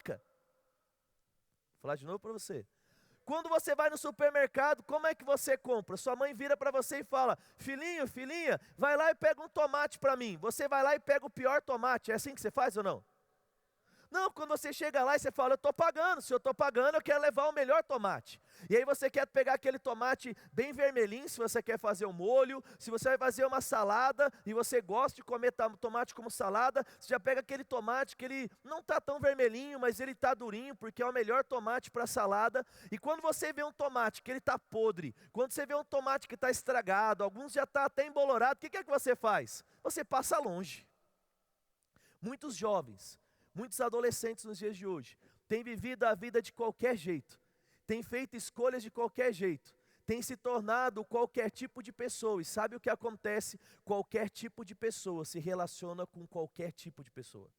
banca. Vou falar de novo para você. Quando você vai no supermercado, como é que você compra? Sua mãe vira para você e fala: filhinho, filhinha, vai lá e pega um tomate para mim. Você vai lá e pega o pior tomate. É assim que você faz ou não? Não, quando você chega lá e você fala: eu estou pagando, se eu estou pagando eu quero levar o melhor tomate. E aí você quer pegar aquele tomate bem vermelhinho, se você quer fazer um molho, se você vai fazer uma salada e você gosta de comer tomate como salada, você já pega aquele tomate que ele não está tão vermelhinho, mas ele está durinho, porque é o melhor tomate para salada. E quando você vê um tomate que ele está podre, quando você vê um tomate que está estragado, alguns já está até embolorado, o que é que você faz? Você passa longe. Muitos jovens, muitos adolescentes nos dias de hoje têm vivido a vida de qualquer jeito, têm feito escolhas de qualquer jeito, têm se tornado qualquer tipo de pessoa. E sabe o que acontece? Qualquer tipo de pessoa se relaciona com qualquer tipo de pessoa.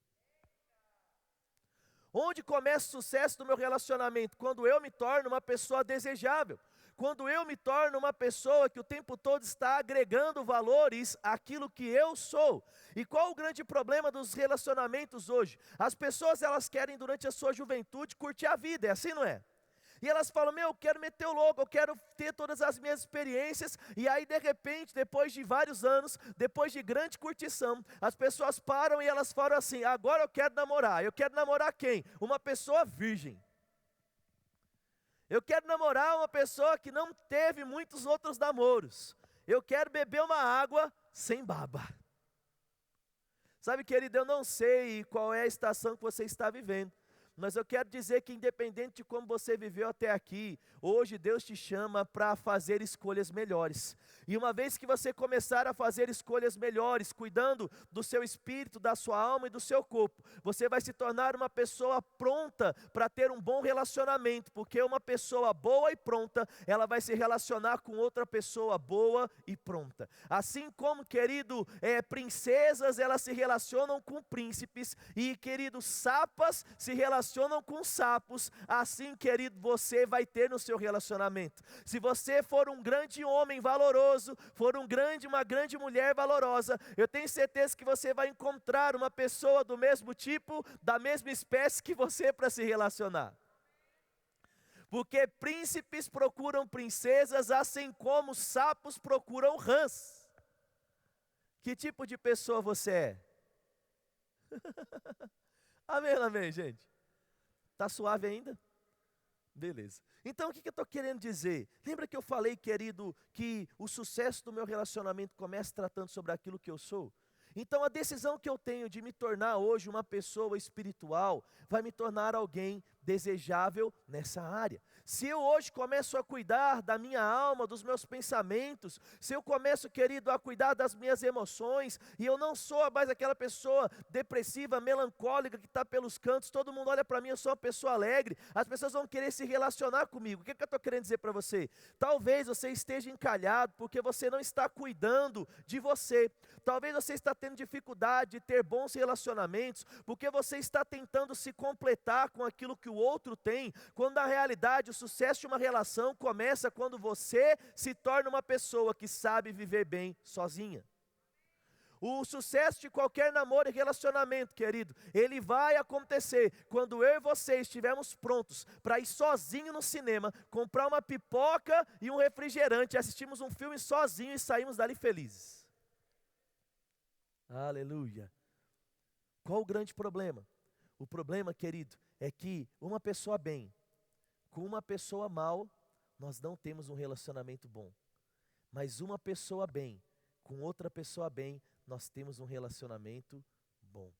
Onde começa o sucesso do meu relacionamento? Quando eu me torno uma pessoa desejável. Quando eu me torno uma pessoa que o tempo todo está agregando valores àquilo que eu sou. E qual o grande problema dos relacionamentos hoje? As pessoas, elas querem durante a sua juventude curtir a vida, é assim, não é? E elas falam: eu quero meter o louco, eu quero ter todas as minhas experiências. E aí de repente, depois de vários anos, depois de grande curtição, as pessoas param e elas falam assim: agora eu quero namorar. Eu quero namorar quem? Uma pessoa virgem. Eu quero namorar uma pessoa que não teve muitos outros namoros. Eu quero beber uma água sem baba. Sabe, querido, eu não sei qual é a estação que você está vivendo, mas eu quero dizer que independente de como você viveu até aqui, hoje Deus te chama para fazer escolhas melhores. E uma vez que você começar a fazer escolhas melhores, cuidando do seu espírito, da sua alma e do seu corpo, você vai se tornar uma pessoa pronta para ter um bom relacionamento, porque uma pessoa boa e pronta, ela vai se relacionar com outra pessoa boa e pronta. Assim como, querido, princesas, elas se relacionam com príncipes, e, querido, sapas se relacionam com sapos. Assim, querido, você vai ter no seu relacionamento. Se você for um grande homem valoroso, for uma grande mulher valorosa, eu tenho certeza que você vai encontrar uma pessoa do mesmo tipo, da mesma espécie que você para se relacionar. Porque príncipes procuram princesas, assim como sapos procuram rãs. Que tipo de pessoa você é? Amém, amém, gente? Está suave ainda? Beleza. Então o que eu estou querendo dizer? Lembra que eu falei, querido, que o sucesso do meu relacionamento começa tratando sobre aquilo que eu sou? Então a decisão que eu tenho de me tornar hoje uma pessoa espiritual vai me tornar alguém desejável nessa área. Se eu hoje começo a cuidar da minha alma, dos meus pensamentos, se eu começo, querido, a cuidar das minhas emoções, e eu não sou mais aquela pessoa depressiva, melancólica, que está pelos cantos, todo mundo olha para mim, eu sou uma pessoa alegre, as pessoas vão querer se relacionar comigo. O que eu estou querendo dizer para você? Talvez você esteja encalhado porque você não está cuidando de você. Talvez você está tendo dificuldade de ter bons relacionamentos porque você está tentando se completar com aquilo que o outro tem, quando na realidade o sucesso de uma relação começa quando você se torna uma pessoa que sabe viver bem sozinha. O sucesso de qualquer namoro e relacionamento, querido, ele vai acontecer quando eu e você estivermos prontos para ir sozinho no cinema, comprar uma pipoca e um refrigerante, assistimos um filme sozinho e saímos dali felizes. Aleluia. Qual o grande problema? O problema, querido, é que uma pessoa bem com uma pessoa mal, nós não temos um relacionamento bom. Mas uma pessoa bem com outra pessoa bem, nós temos um relacionamento bom.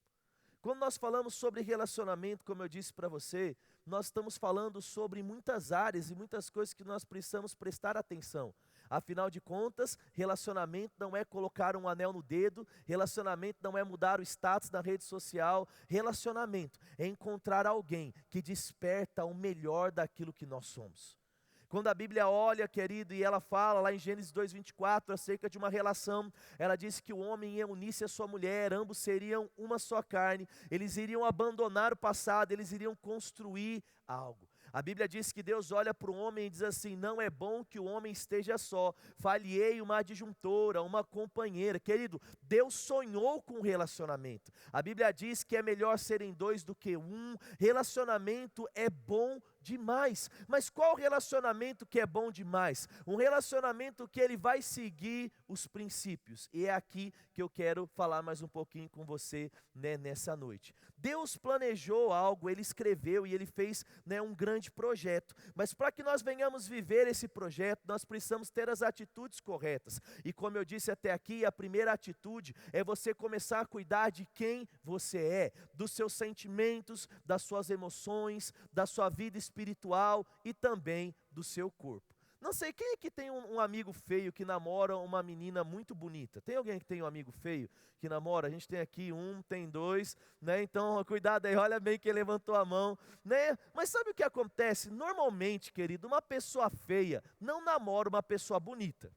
Quando nós falamos sobre relacionamento, como eu disse para você, nós estamos falando sobre muitas áreas e muitas coisas que nós precisamos prestar atenção. Afinal de contas, relacionamento não é colocar um anel no dedo, relacionamento não é mudar o status na rede social, relacionamento é encontrar alguém que desperta o melhor daquilo que nós somos. Quando a Bíblia olha, querido, e ela fala lá em Gênesis 2:24 acerca de uma relação, ela diz que o homem ia unir-se à sua mulher, ambos seriam uma só carne, eles iriam abandonar o passado, eles iriam construir algo. A Bíblia diz que Deus olha para o homem e diz assim: não é bom que o homem esteja só, far-lhe-ei uma adjuntora, uma companheira. Querido, Deus sonhou com um relacionamento. A Bíblia diz que é melhor serem dois do que um. Relacionamento é bom demais. Mas qual relacionamento que é bom demais? Um relacionamento que ele vai seguir os princípios. E é aqui que eu quero falar mais um pouquinho com você, né, nessa noite. Deus planejou algo, Ele escreveu e Ele fez, né, um grande projeto. Mas para que nós venhamos viver esse projeto, nós precisamos ter as atitudes corretas. E como eu disse até aqui, a primeira atitude é você começar a cuidar de quem você é, dos seus sentimentos, das suas emoções, da sua vida espiritual e também do seu corpo. Não sei, quem é que tem um amigo feio que namora uma menina muito bonita? Tem alguém que tem um amigo feio que namora? A gente tem aqui um, tem dois, né? Então, cuidado aí, olha bem quem levantou a mão, né? Mas sabe o que acontece? Normalmente, querido, uma pessoa feia não namora uma pessoa bonita.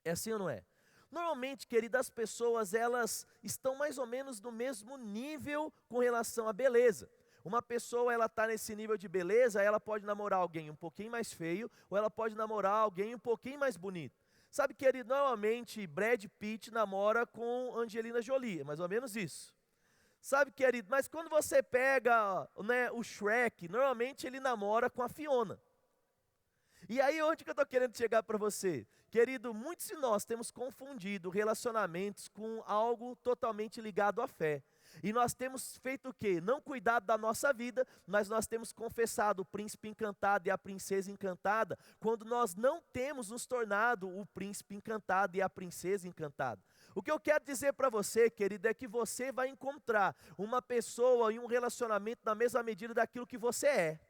É assim ou não é? Normalmente, querido, as pessoas, elas estão mais ou menos no mesmo nível com relação à beleza. Uma pessoa, ela está nesse nível de beleza, ela pode namorar alguém um pouquinho mais feio, ou ela pode namorar alguém um pouquinho mais bonito. Sabe, querido, normalmente Brad Pitt namora com Angelina Jolie, é mais ou menos isso. Sabe, querido, mas quando você pega, né, o Shrek, normalmente ele namora com a Fiona. E aí, onde que eu estou querendo chegar para você? Querido, muitos de nós temos confundido relacionamentos com algo totalmente ligado à fé. E nós temos feito o quê? Não cuidado da nossa vida, mas nós temos confessado o príncipe encantado e a princesa encantada, quando nós não temos nos tornado o príncipe encantado e a princesa encantada. O que eu quero dizer para você, querido, é que você vai encontrar uma pessoa e um relacionamento na mesma medida daquilo que você é.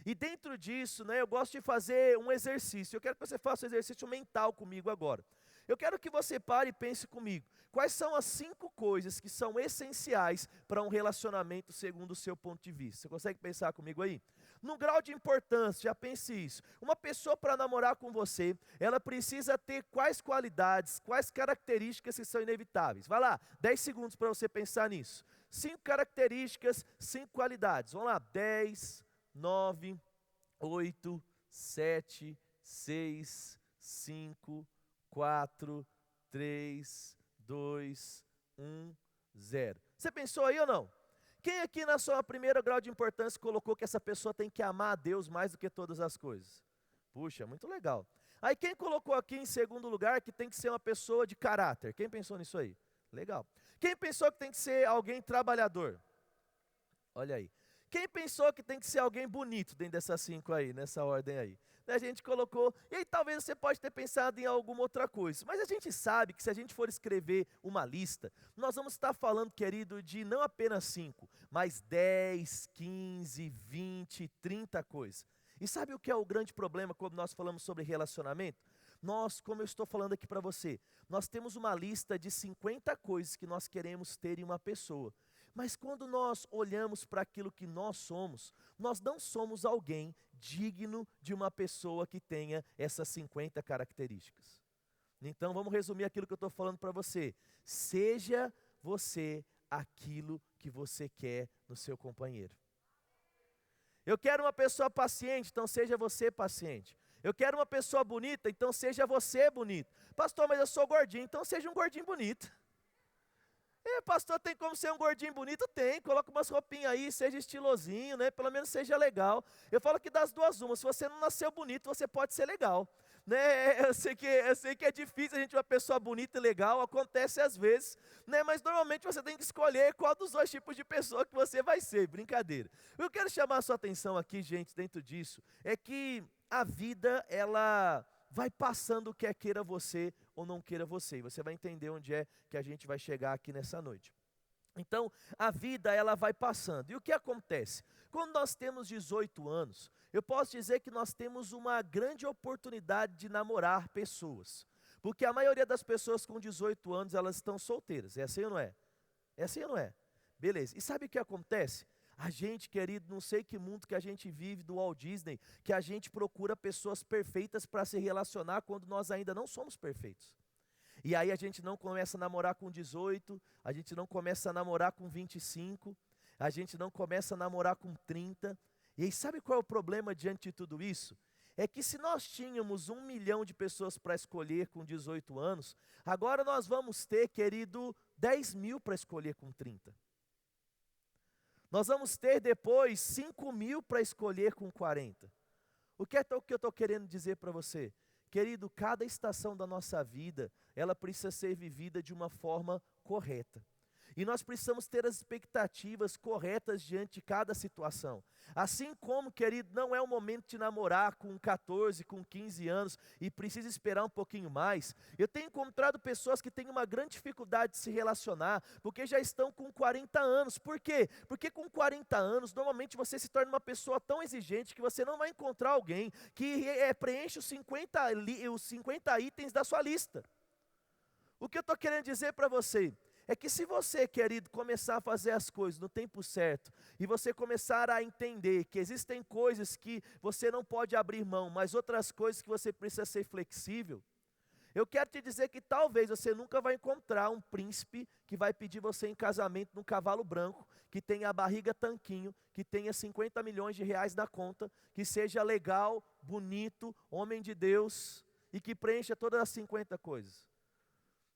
E dentro disso, né, eu gosto de fazer um exercício. Eu quero que você faça um exercício mental comigo agora. Eu quero que você pare e pense comigo. Quais são as 5 coisas que são essenciais para um relacionamento segundo o seu ponto de vista? Você consegue pensar comigo aí? No grau de importância, já pense isso. Uma pessoa para namorar com você, ela precisa ter quais qualidades, quais características que são inevitáveis? Vai lá, 10 segundos para você pensar nisso. 5 características, 5 qualidades. Vamos lá, 10, 9, 8, 7, 6, 5, 4, 3, 2, 1, 0. Você pensou aí ou não? Quem aqui na sua primeiro grau de importância colocou que essa pessoa tem que amar a Deus mais do que todas as coisas? Puxa, muito legal. Aí quem colocou aqui em segundo lugar que tem que ser uma pessoa de caráter? Quem pensou nisso aí? Legal. Quem pensou que tem que ser alguém trabalhador? Olha aí. Quem pensou que tem que ser alguém bonito dentro dessas 5 aí, nessa ordem aí? A gente colocou, e aí talvez você pode ter pensado em alguma outra coisa, mas a gente sabe que se a gente for escrever uma lista, nós vamos estar falando, querido, de não apenas 5, mas 10, 15, 20, 30 coisas. E sabe o que é o grande problema quando nós falamos sobre relacionamento? Nós, como eu estou falando aqui para você, nós temos uma lista de 50 coisas que nós queremos ter em uma pessoa. Mas quando nós olhamos para aquilo que nós somos, nós não somos alguém digno de uma pessoa que tenha essas 50 características. Então vamos resumir aquilo que eu estou falando para você. Seja você aquilo que você quer no seu companheiro. Eu quero uma pessoa paciente, então seja você paciente. Eu quero uma pessoa bonita, então seja você bonito. Pastor, mas eu sou gordinho, então seja um gordinho bonito. Pastor, tem como ser um gordinho bonito? Tem, coloca umas roupinhas aí, seja estilosinho, né? Pelo menos seja legal. Eu falo que das duas uma, se você não nasceu bonito, você pode ser legal, né? Eu sei que é difícil a gente ver uma pessoa bonita e legal, acontece às vezes, né? Mas normalmente você tem que escolher qual dos 2 tipos de pessoa que você vai ser, brincadeira. Eu quero chamar a sua atenção aqui, gente, dentro disso, é que a vida, ela vai passando quer queira você ou não queira você. E você vai entender onde é que a gente vai chegar aqui nessa noite. Então, a vida, ela vai passando. E o que acontece? Quando nós temos 18 anos, eu posso dizer que nós temos uma grande oportunidade de namorar pessoas. Porque a maioria das pessoas com 18 anos, elas estão solteiras. É assim ou não é? É assim ou não é? Beleza. E sabe o que acontece? A gente, querido, não sei que mundo que a gente vive do Walt Disney, que a gente procura pessoas perfeitas para se relacionar quando nós ainda não somos perfeitos. E aí a gente não começa a namorar com 18, a gente não começa a namorar com 25, a gente não começa a namorar com 30. E aí sabe qual é o problema diante de tudo isso? É que se nós tínhamos 1 milhão de pessoas para escolher com 18 anos, agora nós vamos ter, querido, 10 mil para escolher com 30. Nós vamos ter depois 5 mil para escolher com 40. O que eu estou querendo dizer para você? Querido, cada estação da nossa vida, ela precisa ser vivida de uma forma correta. E nós precisamos ter as expectativas corretas diante de cada situação. Assim como, querido, não é o momento de namorar com 14, com 15 anos e precisa esperar um pouquinho mais. Eu tenho encontrado pessoas que têm uma grande dificuldade de se relacionar, porque já estão com 40 anos. Por quê? Porque com 40 anos, normalmente você se torna uma pessoa tão exigente que você não vai encontrar alguém que preenche os 50 itens da sua lista. O que eu estou querendo dizer para você? É que se você, querido, começar a fazer as coisas no tempo certo, e você começar a entender que existem coisas que você não pode abrir mão, mas outras coisas que você precisa ser flexível, eu quero te dizer que talvez você nunca vai encontrar um príncipe que vai pedir você em casamento num cavalo branco, que tenha a barriga tanquinho, que tenha 50 milhões de reais na conta, que seja legal, bonito, homem de Deus, e que preencha todas as 50 coisas.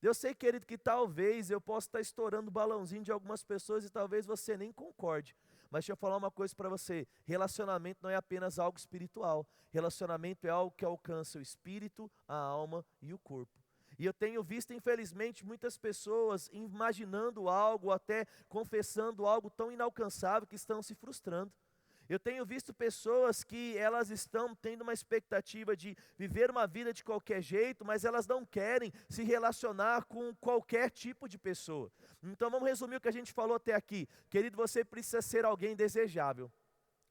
Eu sei, querido, que talvez eu possa estar estourando o balãozinho de algumas pessoas e talvez você nem concorde. Mas deixa eu falar uma coisa para você, relacionamento não é apenas algo espiritual. Relacionamento é algo que alcança o espírito, a alma e o corpo. E eu tenho visto, infelizmente, muitas pessoas imaginando algo, até confessando algo tão inalcançável que estão se frustrando. Eu tenho visto pessoas que elas estão tendo uma expectativa de viver uma vida de qualquer jeito, mas elas não querem se relacionar com qualquer tipo de pessoa. Então vamos resumir o que a gente falou até aqui. Querido, você precisa ser alguém desejável.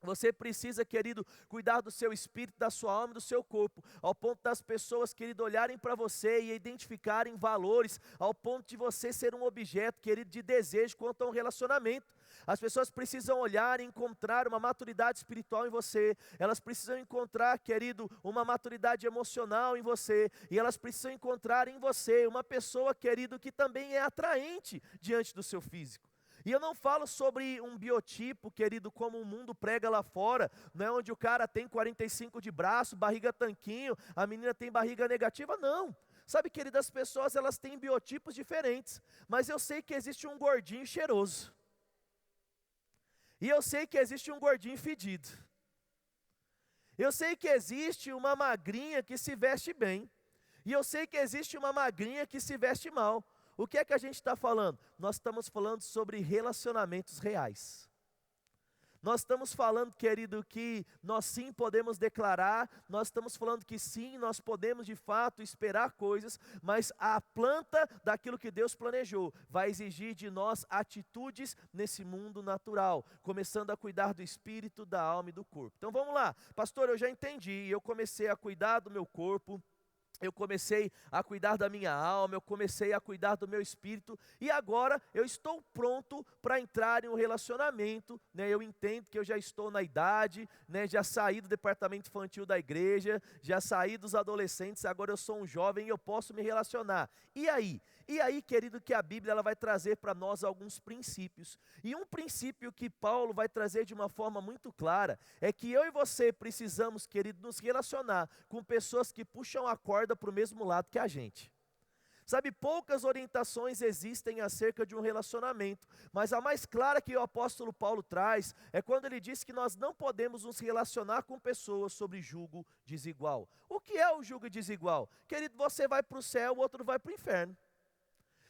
Você precisa, querido, cuidar do seu espírito, da sua alma e do seu corpo, ao ponto das pessoas, querido, olharem para você e identificarem valores, ao ponto de você ser um objeto, querido, de desejo quanto a um relacionamento. As pessoas precisam olhar e encontrar uma maturidade espiritual em você, elas precisam encontrar, querido, uma maturidade emocional em você, e elas precisam encontrar em você uma pessoa, querido, que também é atraente diante do seu físico. E eu não falo sobre um biotipo, querido, como o mundo prega lá fora, não é onde o cara tem 45 de braço, barriga tanquinho, a menina tem barriga negativa, não. Sabe, querido, as pessoas elas têm biotipos diferentes, mas eu sei que existe um gordinho cheiroso. E eu sei que existe um gordinho fedido. Eu sei que existe uma magrinha que se veste bem. E eu sei que existe uma magrinha que se veste mal. O que é que a gente está falando? Nós estamos falando sobre relacionamentos reais. Nós estamos falando, querido, que nós sim podemos declarar, nós estamos falando que sim, nós podemos de fato esperar coisas, mas a planta daquilo que Deus planejou vai exigir de nós atitudes nesse mundo natural, começando a cuidar do espírito, da alma e do corpo. Então vamos lá, pastor, eu já entendi, eu comecei a cuidar do meu corpo, eu comecei a cuidar da minha alma, eu comecei a cuidar do meu espírito, e agora eu estou pronto para entrar em um relacionamento, né? Eu entendo que eu já estou na idade, né? Já saí do departamento infantil da igreja, já saí dos adolescentes, agora eu sou um jovem e eu posso me relacionar. E aí? E aí, querido, que a Bíblia ela vai trazer para nós alguns princípios. E um princípio que Paulo vai trazer de uma forma muito clara, é que eu e você precisamos, querido, nos relacionar com pessoas que puxam a corda para o mesmo lado que a gente. Sabe, poucas orientações existem acerca de um relacionamento, mas a mais clara que o apóstolo Paulo traz, é quando ele diz que nós não podemos nos relacionar com pessoas sobre jugo desigual. O que é o jugo desigual? Querido, você vai para o céu, o outro vai para o inferno.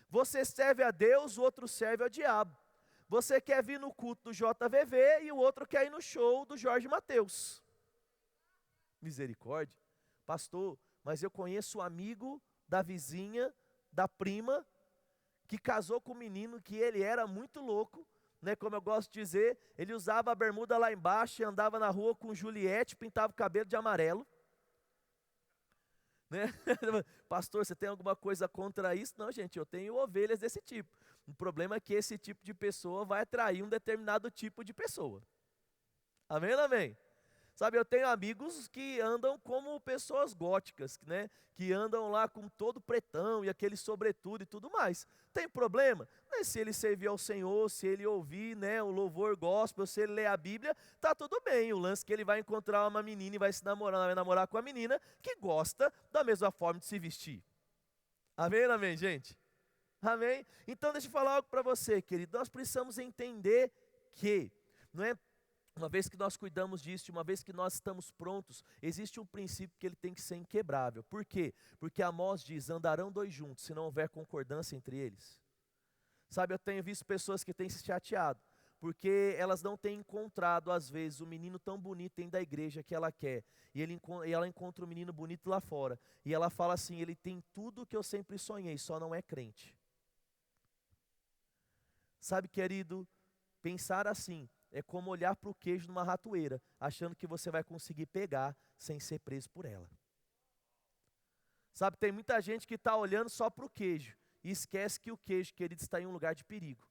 Você serve a Deus, o outro serve ao diabo. Você quer vir no culto do JVV e o outro quer ir no show do Jorge Mateus. Misericórdia. Pastor, mas eu conheço um amigo da vizinha, da prima, que casou com um menino que ele era muito louco, né, como eu gosto de dizer, ele usava a bermuda lá embaixo e andava na rua com Juliette, pintava o cabelo de amarelo. Né? Pastor, você tem alguma coisa contra isso? Não, gente, eu tenho ovelhas desse tipo. O problema é que esse tipo de pessoa vai atrair um determinado tipo de pessoa. Amém ou amém? Sabe, eu tenho amigos que andam como pessoas góticas, né? Que andam lá com todo pretão e aquele sobretudo e tudo mais. Tem problema? Mas se ele servir ao Senhor, se ele ouvir, né, o louvor gospel, se ele ler a Bíblia, tá tudo bem. O lance é que ele vai encontrar uma menina e vai se namorar, vai namorar com a menina que gosta da mesma forma de se vestir. Amém, amém, gente? Amém? Então deixa eu falar algo para você, querido. Nós precisamos entender que, não é? Uma vez que nós cuidamos disso, uma vez que nós estamos prontos, existe um princípio que ele tem que ser inquebrável. Por quê? Porque Amós diz, andarão dois juntos, se não houver concordância entre eles. Sabe, eu tenho visto pessoas que têm se chateado, porque elas não têm encontrado, às vezes, o menino tão bonito dentro da igreja que ela quer. E ela encontra o menino bonito lá fora. E ela fala assim, ele tem tudo o que eu sempre sonhei, só não é crente. Sabe, querido, pensar assim é como olhar para o queijo numa ratoeira, achando que você vai conseguir pegar sem ser preso por ela. Sabe, tem muita gente que está olhando só para o queijo e esquece que o queijo, querido, está em um lugar de perigo.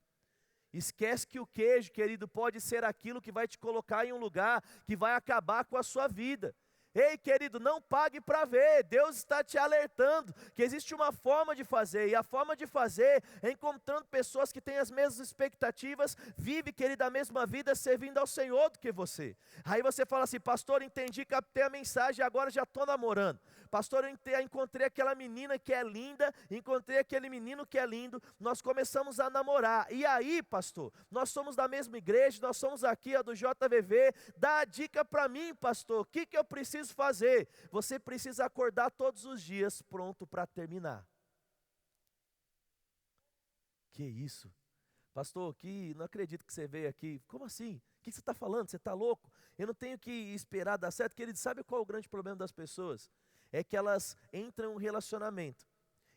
Esquece que o queijo, querido, pode ser aquilo que vai te colocar em um lugar que vai acabar com a sua vida. Ei, querido, não pague para ver. Deus está te alertando que existe uma forma de fazer, e a forma de fazer é encontrando pessoas que têm as mesmas expectativas, vive, querido, a mesma vida servindo ao Senhor do que você. Aí você fala assim, pastor, entendi, captei a mensagem, agora já estou namorando. Pastor, eu encontrei aquela menina que é linda, encontrei aquele menino que é lindo, nós começamos a namorar. E aí, pastor, nós somos da mesma igreja, nós somos aqui, a do JVV, dá a dica para mim, pastor, o que eu preciso fazer? Você precisa acordar todos os dias pronto para terminar. Que isso? Pastor, que não acredito que você veio aqui. Como assim? O que você está falando? Você está louco? Eu não tenho que esperar dar certo. Querido, sabe qual é o grande problema das pessoas? É que elas entram em um relacionamento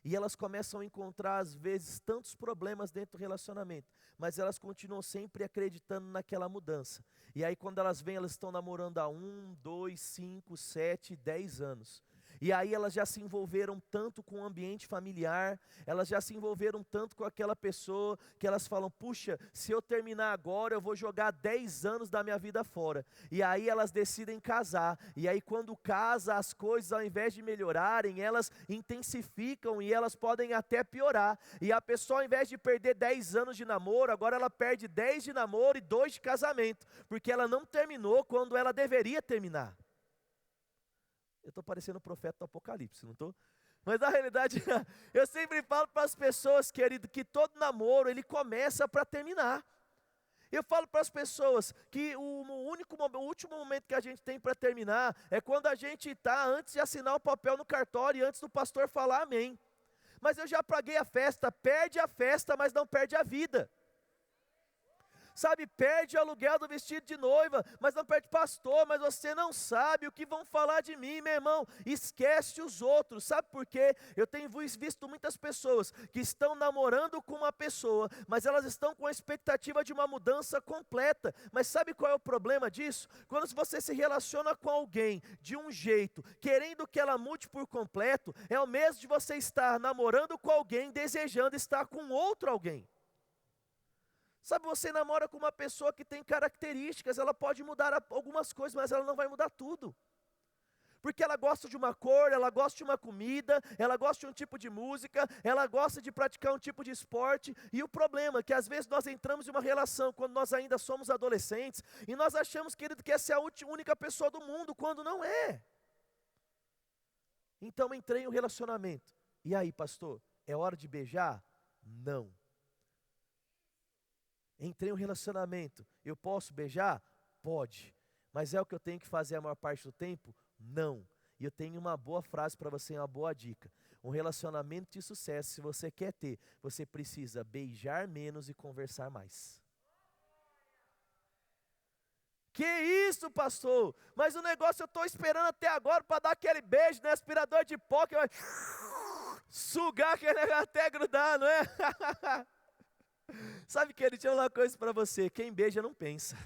e elas começam a encontrar às vezes tantos problemas dentro do relacionamento, mas elas continuam sempre acreditando naquela mudança. E aí quando elas vêm, elas estão namorando há 1, 2, 5, 7, 10 anos. E aí elas já se envolveram tanto com o ambiente familiar, elas já se envolveram tanto com aquela pessoa, que elas falam, puxa, se eu terminar agora, eu vou jogar 10 anos da minha vida fora. E aí elas decidem casar, e aí quando casa, as coisas ao invés de melhorarem, elas intensificam e elas podem até piorar. E a pessoa ao invés de perder 10 anos de namoro, agora ela perde 10 de namoro e 2 de casamento, porque ela não terminou quando ela deveria terminar. Eu estou parecendo o profeta do Apocalipse, não estou? Mas na realidade, eu sempre falo para as pessoas, querido, que todo namoro, ele começa para terminar. Eu falo para as pessoas que o último momento que a gente tem para terminar é quando a gente está antes de assinar o papel no cartório e antes do pastor falar amém. Mas eu já paguei a festa, perde a festa, mas não perde a vida. Sabe, perde o aluguel do vestido de noiva, mas não perde pastor, mas você não sabe o que vão falar de mim, meu irmão, esquece os outros, sabe por quê? Eu tenho visto muitas pessoas que estão namorando com uma pessoa, mas elas estão com a expectativa de uma mudança completa, mas sabe qual é o problema disso? Quando você se relaciona com alguém de um jeito, querendo que ela mude por completo, é o mesmo de você estar namorando com alguém, desejando estar com outro alguém. Sabe, você namora com uma pessoa que tem características, ela pode mudar algumas coisas, mas ela não vai mudar tudo. Porque ela gosta de uma cor, ela gosta de uma comida, ela gosta de um tipo de música, ela gosta de praticar um tipo de esporte. E o problema é que às vezes nós entramos em uma relação quando nós ainda somos adolescentes e nós achamos, querido, que essa é a única pessoa do mundo, quando não é. Então entrei em um relacionamento. E aí, pastor, é hora de beijar? Não. Entrei em um relacionamento, eu posso beijar? Pode, mas é o que eu tenho que fazer a maior parte do tempo? Não. E eu tenho uma boa frase para você, uma boa dica. Um relacionamento de sucesso, se você quer ter, você precisa beijar menos e conversar mais. Que isso, pastor? Mas o negócio eu estou esperando até agora para dar aquele beijo, né? Aspirador de pó que vai sugar aquele negócio até grudar, não é? Sabe, querido, deixa eu falar uma coisa para você, quem beija não pensa.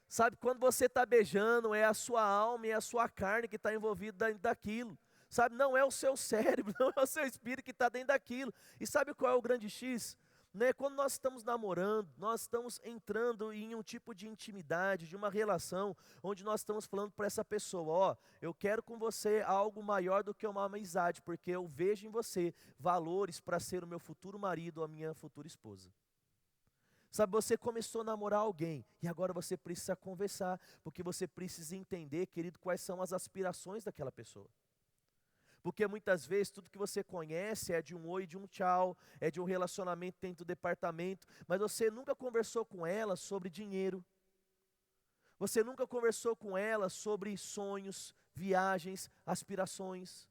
Sabe, quando você está beijando, é a sua alma e a sua carne que está envolvida dentro daquilo. Sabe, não é o seu cérebro, não é o seu espírito que está dentro daquilo. E sabe qual é o grande X? né, quando nós estamos namorando, nós estamos entrando em um tipo de intimidade, de uma relação, onde nós estamos falando para essa pessoa, ó, eu quero com você algo maior do que uma amizade, porque eu vejo em você valores para ser o meu futuro marido ou a minha futura esposa. Sabe, você começou a namorar alguém, e agora você precisa conversar, porque você precisa entender, querido, quais são as aspirações daquela pessoa. Porque muitas vezes tudo que você conhece é de um oi e de um tchau, é de um relacionamento dentro do departamento, mas você nunca conversou com ela sobre dinheiro, você nunca conversou com ela sobre sonhos, viagens, aspirações.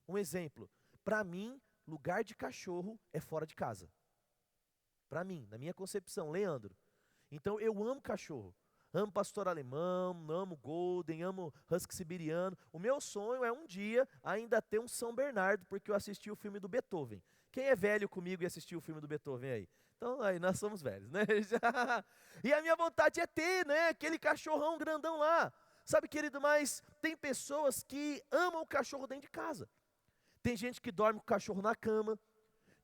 Um exemplo, para mim, lugar de cachorro é fora de casa. Para mim, na minha concepção, Leandro. Então eu amo cachorro. Amo pastor alemão, amo golden, amo husky siberiano. O meu sonho é um dia ainda ter um São Bernardo, porque eu assisti o filme do Beethoven. Quem é velho comigo e assistiu o filme do Beethoven aí? Então aí nós somos velhos, né? E a minha vontade é ter, né, aquele cachorrão grandão lá. Sabe, querido, mas tem pessoas que amam o cachorro dentro de casa. Tem gente que dorme com o cachorro na cama.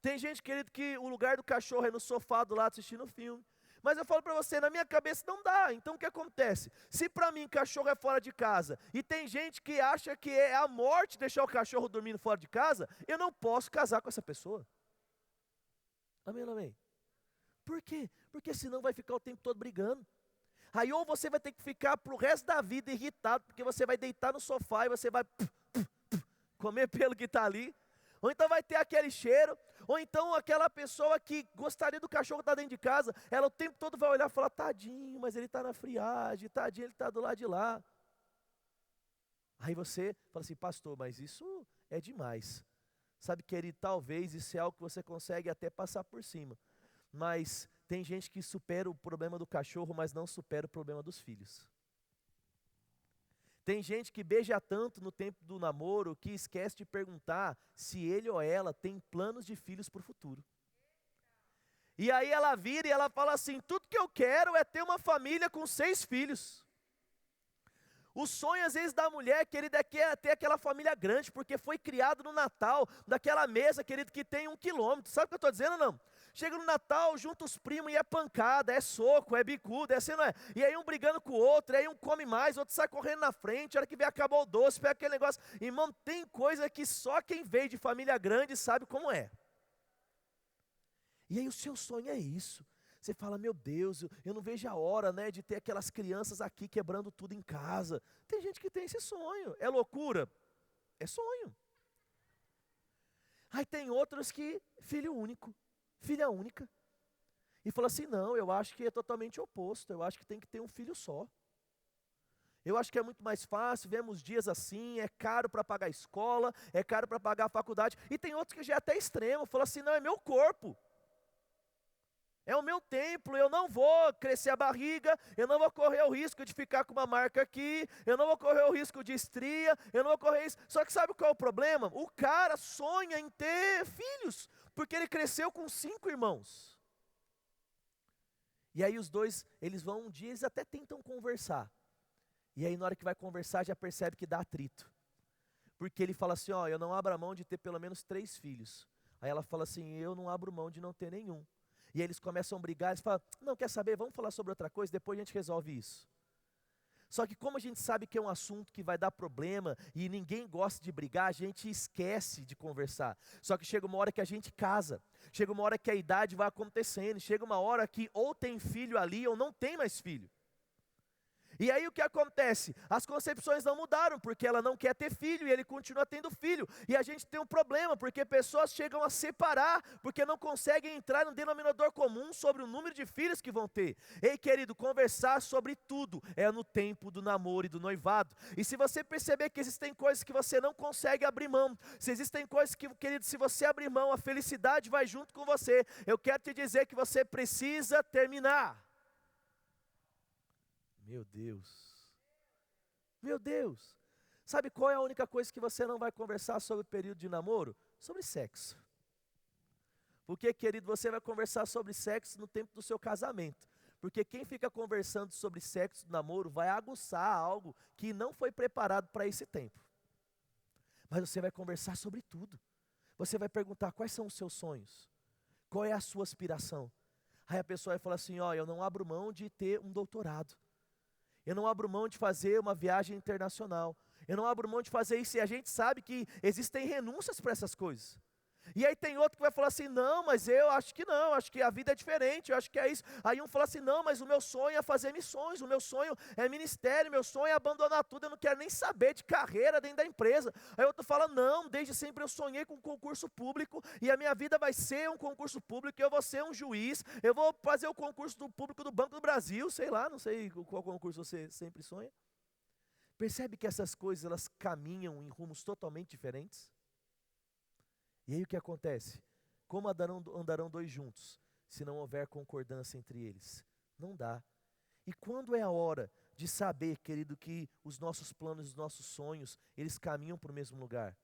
Tem gente, querido, que o lugar do cachorro é no sofá do lado assistindo o filme. Mas eu falo para você, na minha cabeça não dá. Então o que acontece? Se para mim cachorro é fora de casa, e tem gente que acha que é a morte deixar o cachorro dormindo fora de casa, eu não posso casar com essa pessoa. Amém ou não amém? Por quê? Porque senão vai ficar o tempo todo brigando. Aí ou você vai ter que ficar pro resto da vida irritado, porque você vai deitar no sofá e você vai comer pelo que está ali. Ou então vai ter aquele cheiro, ou então aquela pessoa que gostaria do cachorro estar dentro de casa, ela o tempo todo vai olhar e falar, tadinho, mas ele está na friagem, tadinho, ele está do lado de lá. Aí você fala assim, pastor, mas isso é demais. Sabe, querido, talvez isso é algo que você consegue até passar por cima. Mas tem gente que supera o problema do cachorro, mas não supera o problema dos filhos. Tem gente que beija tanto no tempo do namoro que esquece de perguntar se ele ou ela tem planos de filhos para o futuro. E aí ela vira e ela fala assim, tudo que eu quero é ter uma família com 6 filhos. O sonho às vezes da mulher, querido, é ter aquela família grande, porque foi criado no Natal, daquela mesa, querido, que tem 1 quilômetro. Sabe o que eu estou dizendo ou não? Chega no Natal, junta os primos e é pancada, é soco, é bicudo, é assim, não é? E aí um brigando com o outro, aí um come mais, outro sai correndo na frente, a hora que vem acabou o doce, pega aquele negócio. Irmão, tem coisa que só quem veio de família grande sabe como é. E aí o seu sonho é isso. Você fala, meu Deus, eu não vejo a hora, né, de ter aquelas crianças aqui quebrando tudo em casa. Tem gente que tem esse sonho. É loucura? É sonho. Aí tem outros que, filho único, filha única. E fala assim, não, eu acho que é totalmente oposto. Eu acho que tem que ter um filho só. Eu acho que é muito mais fácil, vemos dias assim, é caro para pagar a escola, é caro para pagar a faculdade. E tem outros que já é até extremo, fala assim, não, é meu corpo. É o meu templo, eu não vou crescer a barriga, eu não vou correr o risco de ficar com uma marca aqui, eu não vou correr o risco de estria, eu não vou correr isso. Só que sabe qual é o problema? O cara sonha em ter filhos, porque ele cresceu com 5 irmãos. E aí os dois, eles vão um dia, eles até tentam conversar. E aí na hora que vai conversar já percebe que dá atrito. Porque ele fala assim, ó, eu não abro mão de ter pelo menos 3 filhos. Aí ela fala assim, eu não abro mão de não ter nenhum. E aí eles começam a brigar, eles falam, não, quer saber, vamos falar sobre outra coisa, depois a gente resolve isso. Só que como a gente sabe que é um assunto que vai dar problema e ninguém gosta de brigar, a gente esquece de conversar. Só que chega uma hora que a gente casa, chega uma hora que a idade vai acontecendo, chega uma hora que ou tem filho ali ou não tem mais filho. E aí o que acontece? As concepções não mudaram, porque ela não quer ter filho e ele continua tendo filho. E a gente tem um problema, porque pessoas chegam a separar, porque não conseguem entrar no denominador comum sobre o número de filhos que vão ter. Ei, querido, conversar sobre tudo é no tempo do namoro e do noivado. E se você perceber que existem coisas que você não consegue abrir mão, se existem coisas que, querido, se você abrir mão, a felicidade vai junto com você. Eu quero te dizer que você precisa terminar. Meu Deus, meu Deus, sabe qual é a única coisa que você não vai conversar sobre o período de namoro? Sobre sexo. Porque, querido, você vai conversar sobre sexo no tempo do seu casamento. Porque quem fica conversando sobre sexo no namoro vai aguçar algo que não foi preparado para esse tempo. Mas você vai conversar sobre tudo. Você vai perguntar quais são os seus sonhos. Qual é a sua aspiração? Aí a pessoa vai falar assim, ó, eu não abro mão de ter um doutorado. Eu não abro mão de fazer uma viagem internacional. Eu não abro mão de fazer isso. E a gente sabe que existem renúncias para essas coisas. E aí tem outro que vai falar assim, não, mas eu acho que não, acho que a vida é diferente, eu acho que é isso. Aí um fala assim, não, mas o meu sonho é fazer missões, o meu sonho é ministério, o meu sonho é abandonar tudo, eu não quero nem saber de carreira dentro da empresa. Aí outro fala, não, desde sempre eu sonhei com concurso público, e a minha vida vai ser um concurso público, eu vou ser um juiz, eu vou fazer o concurso do público do Banco do Brasil, sei lá, não sei qual concurso você sempre sonha. Percebe que essas coisas, elas caminham em rumos totalmente diferentes? E aí o que acontece? Como andarão dois juntos, se não houver concordância entre eles? Não dá. E quando é a hora de saber, querido, que os nossos planos, os nossos sonhos, eles caminham para o mesmo lugar?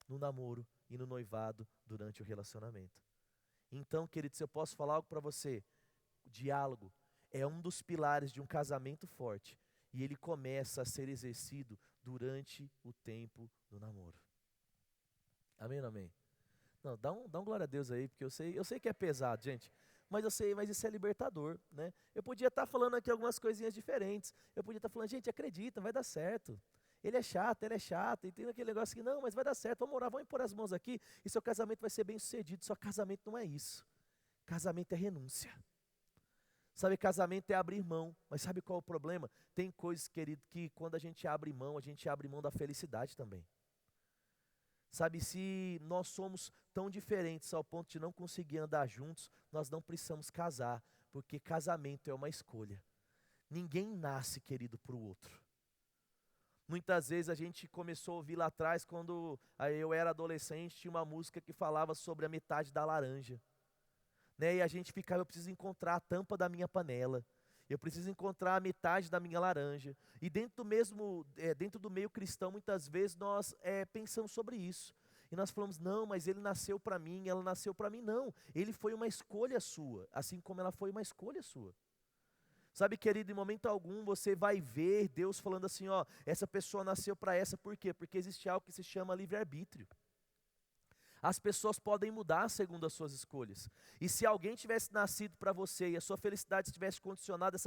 No namoro e no noivado, durante o relacionamento. Então, querido, se eu posso falar algo para você, o diálogo é um dos pilares de um casamento forte. E ele começa a ser exercido durante o tempo do namoro. Amém ou não amém? Não, dá um glória a Deus aí, porque eu sei que é pesado, gente. Mas isso é libertador, né? Eu podia estar falando aqui algumas coisinhas diferentes. Eu podia estar falando, gente, acredita, vai dar certo. Ele é chato, e tem aquele negócio que, não, mas vai dar certo, vamos orar, vamos impor as mãos aqui, e seu casamento vai ser bem sucedido. Só casamento não é isso. Casamento é renúncia. Sabe, casamento é abrir mão, mas sabe qual é o problema? Tem coisas, querido, que quando a gente abre mão da felicidade também. Sabe, se nós somos tão diferentes ao ponto de não conseguir andar juntos, nós não precisamos casar, porque casamento é uma escolha. Ninguém nasce, querido, para o outro. Muitas vezes a gente começou a ouvir lá atrás, quando eu era adolescente, tinha uma música que falava sobre a metade da laranja. Né? E a gente ficava, eu preciso encontrar a tampa da minha panela. Eu preciso encontrar a metade da minha laranja. E dentro do meio cristão, muitas vezes nós pensamos sobre isso. E nós falamos, não, mas ele nasceu para mim, ela nasceu para mim. Não, ele foi uma escolha sua, assim como ela foi uma escolha sua. Sabe, querido, em momento algum você vai ver Deus falando assim, ó, essa pessoa nasceu para essa, por quê? Porque existe algo que se chama livre-arbítrio. As pessoas podem mudar segundo as suas escolhas. E se alguém tivesse nascido para você e a sua felicidade estivesse condicionada a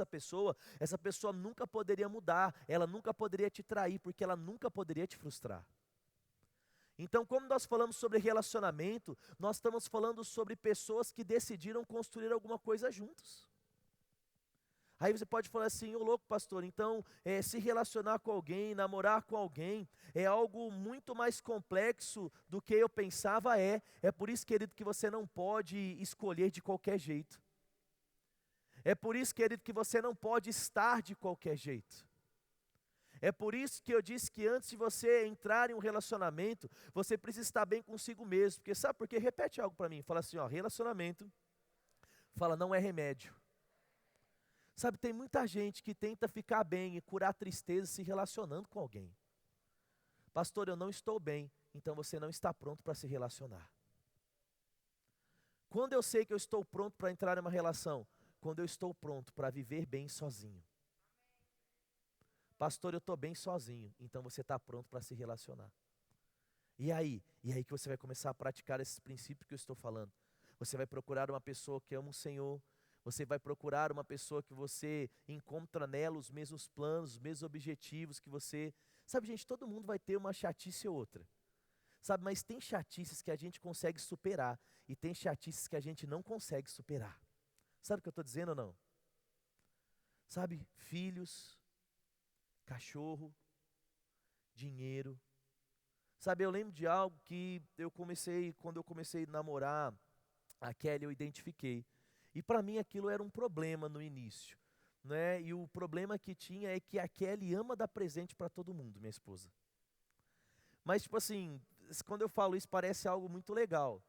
essa pessoa nunca poderia mudar, ela nunca poderia te trair, porque ela nunca poderia te frustrar. Então, quando nós falamos sobre relacionamento, nós estamos falando sobre pessoas que decidiram construir alguma coisa juntos. Aí você pode falar assim, ô louco pastor, então se relacionar com alguém, namorar com alguém, é algo muito mais complexo do que eu pensava. É por isso, querido, que você não pode escolher de qualquer jeito. É por isso, querido, que você não pode estar de qualquer jeito. É por isso que eu disse que antes de você entrar em um relacionamento, você precisa estar bem consigo mesmo. Porque sabe por quê? Repete algo para mim, fala assim, ó, relacionamento, fala, não é remédio. Sabe, tem muita gente que tenta ficar bem e curar a tristeza se relacionando com alguém. Pastor, eu não estou bem, então você não está pronto para se relacionar. Quando eu sei que eu estou pronto para entrar em uma relação? Quando eu estou pronto para viver bem sozinho. Pastor, eu estou bem sozinho, então você está pronto para se relacionar. E aí? E aí que você vai começar a praticar esses princípios que eu estou falando. Você vai procurar uma pessoa que ama o Senhor. Você vai procurar uma pessoa que você encontra nela os mesmos planos, os mesmos objetivos que você... Sabe, gente, todo mundo vai ter uma chatice ou outra. Sabe, mas tem chatices que a gente consegue superar e tem chatices que a gente não consegue superar. Sabe o que eu estou dizendo ou não? Sabe, filhos, cachorro, dinheiro. Sabe, eu lembro de algo que quando eu comecei a namorar a Kelly, eu identifiquei. E para mim aquilo era um problema no início, né? E o problema que tinha é que a Kelly ama dar presente para todo mundo, minha esposa. Mas tipo assim, quando eu falo isso parece algo muito legal.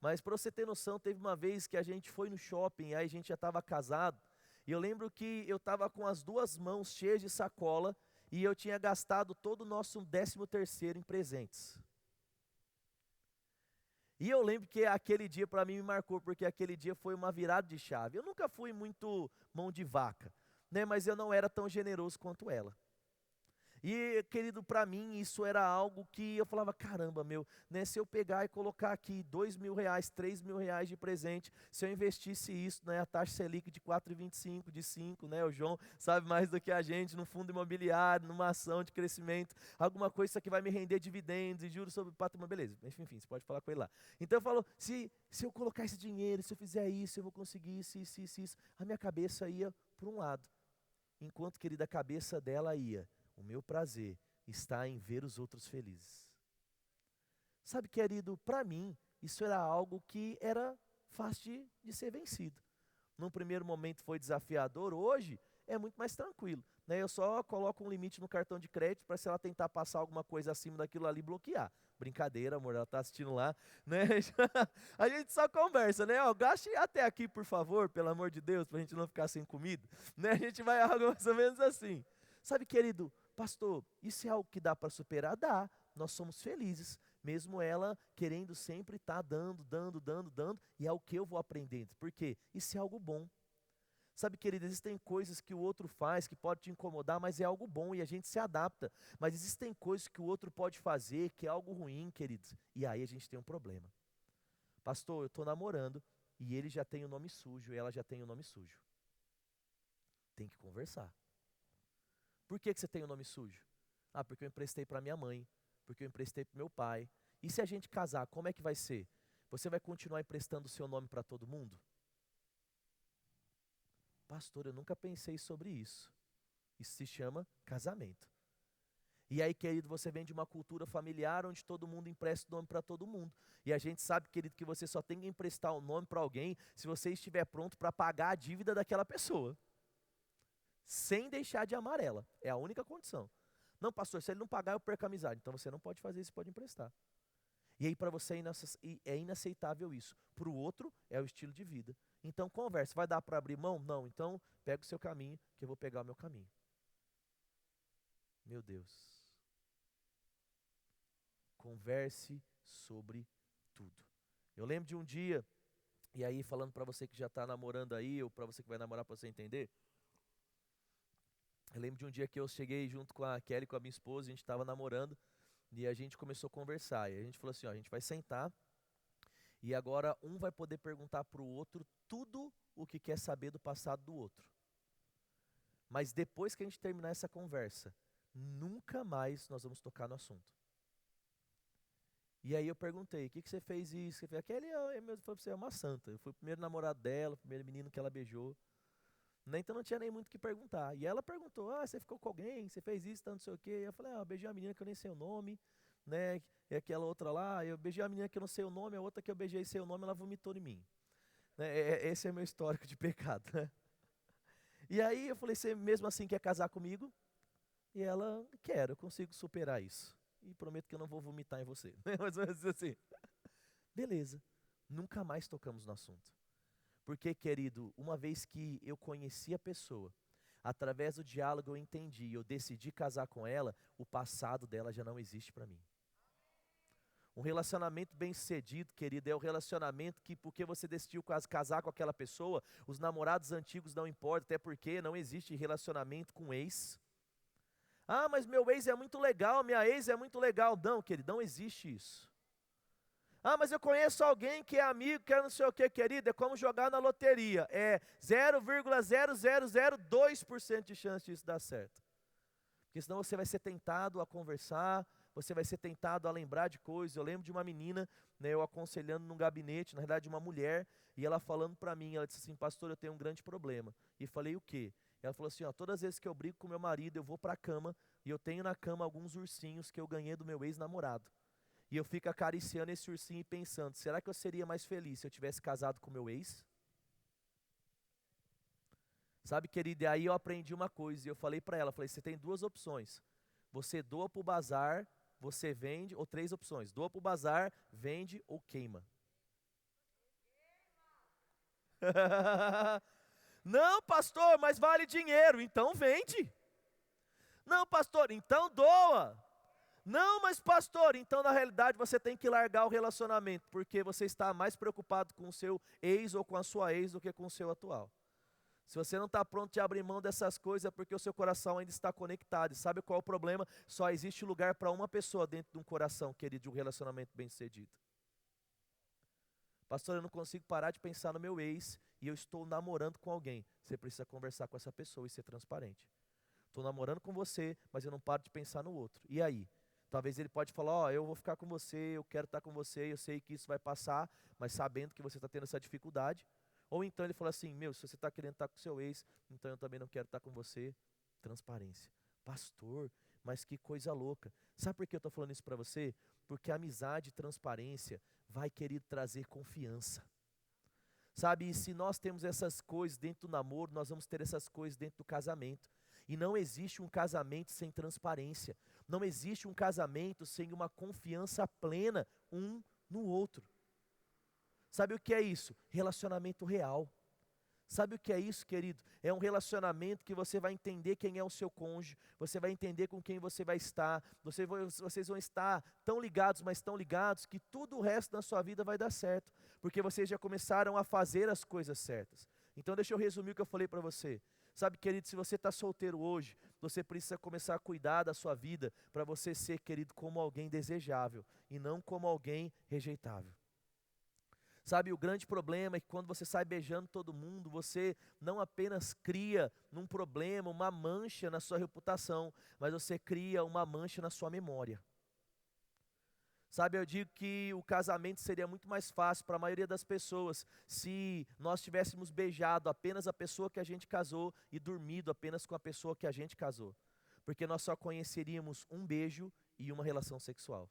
Mas para você ter noção, teve uma vez que a gente foi no shopping, aí a gente já estava casado, e eu lembro que eu estava com as duas mãos cheias de sacola, e eu tinha gastado todo o nosso 13º em presentes. E eu lembro que aquele dia para mim me marcou, porque aquele dia foi uma virada de chave. Eu nunca fui muito mão de vaca, né? Mas eu não era tão generoso quanto ela. E, querido, para mim isso era algo que eu falava, caramba, meu, né, se eu pegar e colocar aqui R$ 2.000, R$ 3.000 de presente, se eu investisse isso, né, a taxa Selic de 4,25, de 5, né, o João sabe mais do que a gente, num fundo imobiliário, numa ação de crescimento, alguma coisa isso aqui vai me render dividendos e juros sobre o patrimônio, beleza, enfim, você pode falar com ele lá. Então eu falo, se eu colocar esse dinheiro, se eu fizer isso, eu vou conseguir isso, a minha cabeça ia para um lado, enquanto, querida, a cabeça dela ia, o meu prazer está em ver os outros felizes. Sabe, querido, para mim, isso era algo que era fácil de ser vencido. Num primeiro momento foi desafiador, hoje é muito mais tranquilo. Né? Eu só coloco um limite no cartão de crédito para, se ela tentar passar alguma coisa acima daquilo ali, bloquear. Brincadeira, amor, ela está assistindo lá. Né? A gente só conversa, né? Ó, gaste até aqui, por favor, pelo amor de Deus, para a gente não ficar sem comida. Né? A gente vai algo mais ou menos assim. Sabe, querido, pastor, isso é algo que dá para superar? Dá, nós somos felizes, mesmo ela querendo sempre estar dando, e é o que eu vou aprendendo, porque isso é algo bom. Sabe, querido, existem coisas que o outro faz que pode te incomodar, mas é algo bom e a gente se adapta. Mas existem coisas que o outro pode fazer que é algo ruim, queridos, e aí a gente tem um problema. Pastor, eu estou namorando e ele já tem o nome sujo e ela já tem o nome sujo. Tem que conversar. Por que você tem o nome sujo? Ah, porque eu emprestei para minha mãe, porque eu emprestei para meu pai. E se a gente casar, como é que vai ser? Você vai continuar emprestando o seu nome para todo mundo? Pastor, eu nunca pensei sobre isso. Isso se chama casamento. E aí, querido, você vem de uma cultura familiar onde todo mundo empresta o nome para todo mundo. E a gente sabe, querido, que você só tem que emprestar o nome para alguém se você estiver pronto para pagar a dívida daquela pessoa. Sem deixar de amar ela. É a única condição. Não, pastor, se ele não pagar, eu perco a amizade. Então você não pode fazer isso, pode emprestar. E aí para você é inaceitável isso. Para o outro, é o estilo de vida. Então conversa, vai dar para abrir mão? Não, então pega o seu caminho, que eu vou pegar o meu caminho. Meu Deus. Converse sobre tudo. Eu lembro de um dia, e aí falando para você que já está namorando aí, ou para você que vai namorar para você entender, eu lembro de um dia que eu cheguei junto com a Kelly, com a minha esposa, a gente estava namorando, e a gente começou a conversar, e a gente falou assim, ó, a gente vai sentar, e agora um vai poder perguntar para o outro tudo o que quer saber do passado do outro. Mas depois que a gente terminar essa conversa, nunca mais nós vamos tocar no assunto. E aí eu perguntei, o que você fez isso? Você fez, Kelly, você é uma santa, eu fui o primeiro namorado dela, o primeiro menino que ela beijou. Então não tinha nem muito o que perguntar. E ela perguntou, você ficou com alguém? Você fez isso, tanto não sei o quê. Eu falei, eu beijei uma menina que eu nem sei o nome, né? E aquela outra lá, eu beijei uma menina que eu não sei o nome, a outra que eu beijei sem o nome, ela vomitou em mim. Né? Esse é meu histórico de pecado, né? E aí eu falei, você mesmo assim quer casar comigo? E ela, quero, eu consigo superar isso. E prometo que eu não vou vomitar em você. Mas assim, beleza. Nunca mais tocamos no assunto. Porque, querido, uma vez que eu conheci a pessoa, através do diálogo eu entendi, eu decidi casar com ela, o passado dela já não existe para mim. Um relacionamento bem-sucedido, querido, é o relacionamento que, porque você decidiu casar com aquela pessoa, os namorados antigos não importam, até porque não existe relacionamento com ex. Ah, mas meu ex é muito legal, minha ex é muito legal. Não, querido, não existe isso. Ah, mas eu conheço alguém que é amigo, que é não sei o que, querido, é como jogar na loteria. É 0,0002% de chance disso dar certo. Porque senão você vai ser tentado a conversar, você vai ser tentado a lembrar de coisas. Eu lembro de uma menina, né, eu aconselhando num gabinete, na verdade uma mulher, e ela falando para mim, ela disse assim, pastor, eu tenho um grande problema. E falei, o quê? Ela falou assim, ó, todas as vezes que eu brigo com meu marido, eu vou para a cama, e eu tenho na cama alguns ursinhos que eu ganhei do meu ex-namorado. E eu fico acariciando esse ursinho e pensando, será que eu seria mais feliz se eu tivesse casado com meu ex? Sabe, querida, e aí eu aprendi uma coisa, e eu falei para ela, falei, você tem duas opções. Você doa para o bazar, você vende, ou três opções. Doa para o bazar, vende ou queima. Não, pastor, mas vale dinheiro, então vende. Não, pastor, então doa. Não, mas pastor, então na realidade você tem que largar o relacionamento, porque você está mais preocupado com o seu ex ou com a sua ex do que com o seu atual. Se você não está pronto de abrir mão dessas coisas, é porque o seu coração ainda está conectado. E sabe qual é o problema? Só existe lugar para uma pessoa dentro de um coração, querido, de um relacionamento bem-sucedido. Pastor, eu não consigo parar de pensar no meu ex e eu estou namorando com alguém. Você precisa conversar com essa pessoa e ser transparente. Estou namorando com você, mas eu não paro de pensar no outro. E aí? Talvez ele pode falar, ó, eu vou ficar com você, eu quero estar com você, eu sei que isso vai passar, mas sabendo que você está tendo essa dificuldade. Ou então ele fala assim, meu, se você está querendo estar com seu ex, então eu também não quero estar com você. Transparência. Pastor, mas que coisa louca. Sabe por que eu estou falando isso para você? Porque a amizade e transparência vai querer trazer confiança. Sabe, e se nós temos essas coisas dentro do namoro, nós vamos ter essas coisas dentro do casamento. E não existe um casamento sem transparência. Não existe um casamento sem uma confiança plena um no outro. Sabe o que é isso? Relacionamento real. Sabe o que é isso, querido? É um relacionamento que você vai entender quem é o seu cônjuge, você vai entender com quem você vai estar, vocês vão estar tão ligados, mas tão ligados, que tudo o resto da sua vida vai dar certo, porque vocês já começaram a fazer as coisas certas. Então deixa eu resumir o que eu falei para você. Sabe, querido, se você está solteiro hoje, você precisa começar a cuidar da sua vida, para você ser, querido, como alguém desejável, e não como alguém rejeitável. Sabe, o grande problema é que quando você sai beijando todo mundo, você não apenas cria um problema, uma mancha na sua reputação, mas você cria uma mancha na sua memória. Sabe, eu digo que o casamento seria muito mais fácil para a maioria das pessoas se nós tivéssemos beijado apenas a pessoa que a gente casou e dormido apenas com a pessoa que a gente casou. Porque nós só conheceríamos um beijo e uma relação sexual.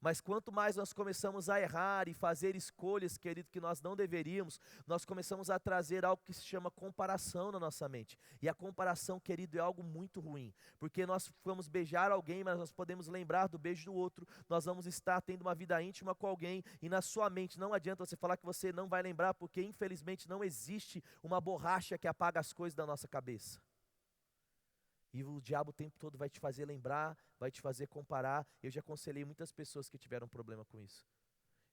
Mas quanto mais nós começamos a errar e fazer escolhas, querido, que nós não deveríamos, nós começamos a trazer algo que se chama comparação na nossa mente. E a comparação, querido, é algo muito ruim, porque nós vamos beijar alguém, mas nós podemos lembrar do beijo do outro, nós vamos estar tendo uma vida íntima com alguém, e na sua mente não adianta você falar que você não vai lembrar, porque infelizmente não existe uma borracha que apaga as coisas da nossa cabeça. E o diabo o tempo todo vai te fazer lembrar, vai te fazer comparar. Eu já aconselhei muitas pessoas que tiveram problema com isso.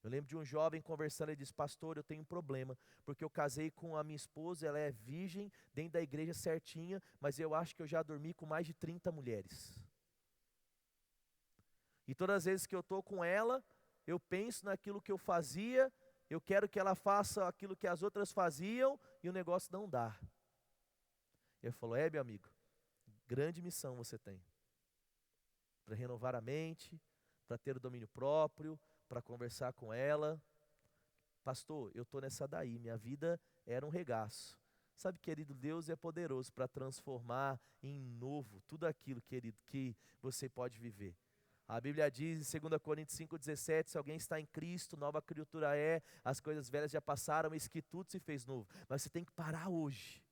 Eu lembro de um jovem conversando, ele disse, pastor, eu tenho um problema, porque eu casei com a minha esposa, ela é virgem, dentro da igreja certinha, mas eu acho que eu já dormi com mais de 30 mulheres. E todas as vezes que eu estou com ela, eu penso naquilo que eu fazia, eu quero que ela faça aquilo que as outras faziam, e o negócio não dá. Ele falou, meu amigo, grande missão você tem, para renovar a mente, para ter o domínio próprio, para conversar com ela. Pastor, eu estou nessa daí, minha vida era um regaço. Sabe, querido, Deus é poderoso para transformar em novo tudo aquilo, querido, que você pode viver. A Bíblia diz em 2 Coríntios 5,17, se alguém está em Cristo, nova criatura é, as coisas velhas já passaram, eis que tudo se fez novo. Mas você tem que parar hoje.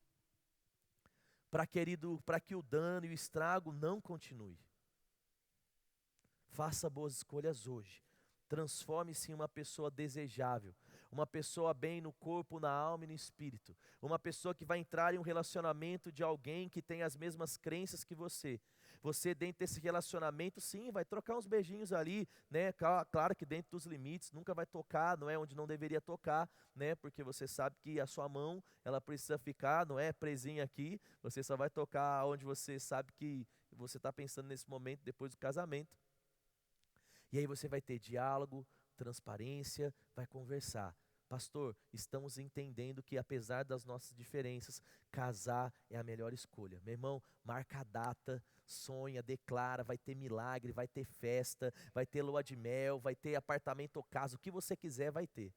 Para que o dano e o estrago não continue. Faça boas escolhas hoje. Transforme-se em uma pessoa desejável, uma pessoa bem no corpo, na alma e no espírito, uma pessoa que vai entrar em um relacionamento de alguém que tem as mesmas crenças que você. Você dentro desse relacionamento, sim, vai trocar uns beijinhos ali, né? Claro que dentro dos limites, nunca vai tocar, não é onde não deveria tocar, né? Porque você sabe que a sua mão, ela precisa ficar, não é presinha aqui, você só vai tocar onde você sabe que você está pensando nesse momento depois do casamento. E aí você vai ter diálogo, transparência, vai conversar. Pastor, estamos entendendo que apesar das nossas diferenças, casar é a melhor escolha. Meu irmão, marca a data, sonha, declara, vai ter milagre, vai ter festa, vai ter lua de mel, vai ter apartamento ou casa, o que você quiser vai ter.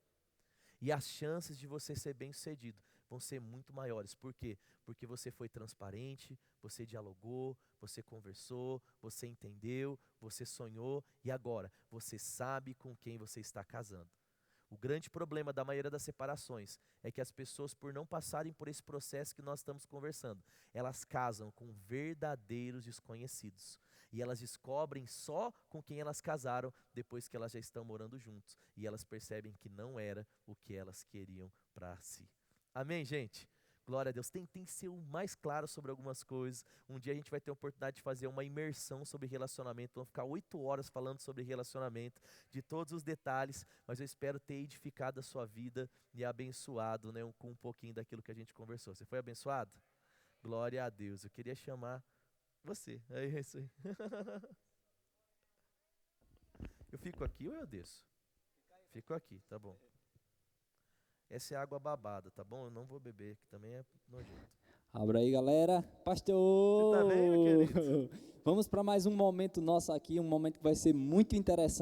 E as chances de você ser bem-sucedido vão ser muito maiores. Por quê? Porque você foi transparente, você dialogou, você conversou, você entendeu, você sonhou e agora você sabe com quem você está casando. O grande problema da maioria das separações é que as pessoas, por não passarem por esse processo que nós estamos conversando, elas casam com verdadeiros desconhecidos. E elas descobrem só com quem elas casaram depois que elas já estão morando juntos. E elas percebem que não era o que elas queriam para si. Amém, gente? Glória a Deus. Tentem ser o mais claro sobre algumas coisas. Um dia a gente vai ter a oportunidade de fazer uma imersão sobre relacionamento. Vamos ficar 8 horas falando sobre relacionamento, de todos os detalhes. Mas eu espero ter edificado a sua vida e abençoado, né, com um pouquinho daquilo que a gente conversou. Você foi abençoado? Glória a Deus. Eu queria chamar você. É isso aí. Eu fico aqui ou eu desço? Fico aqui, tá bom. Essa é água babada, tá bom? Eu não vou beber, que também é nojento. Abra aí, galera. Pastor! Você tá bem, meu querido? Vamos para mais um momento nosso aqui, um momento que vai ser muito interessante.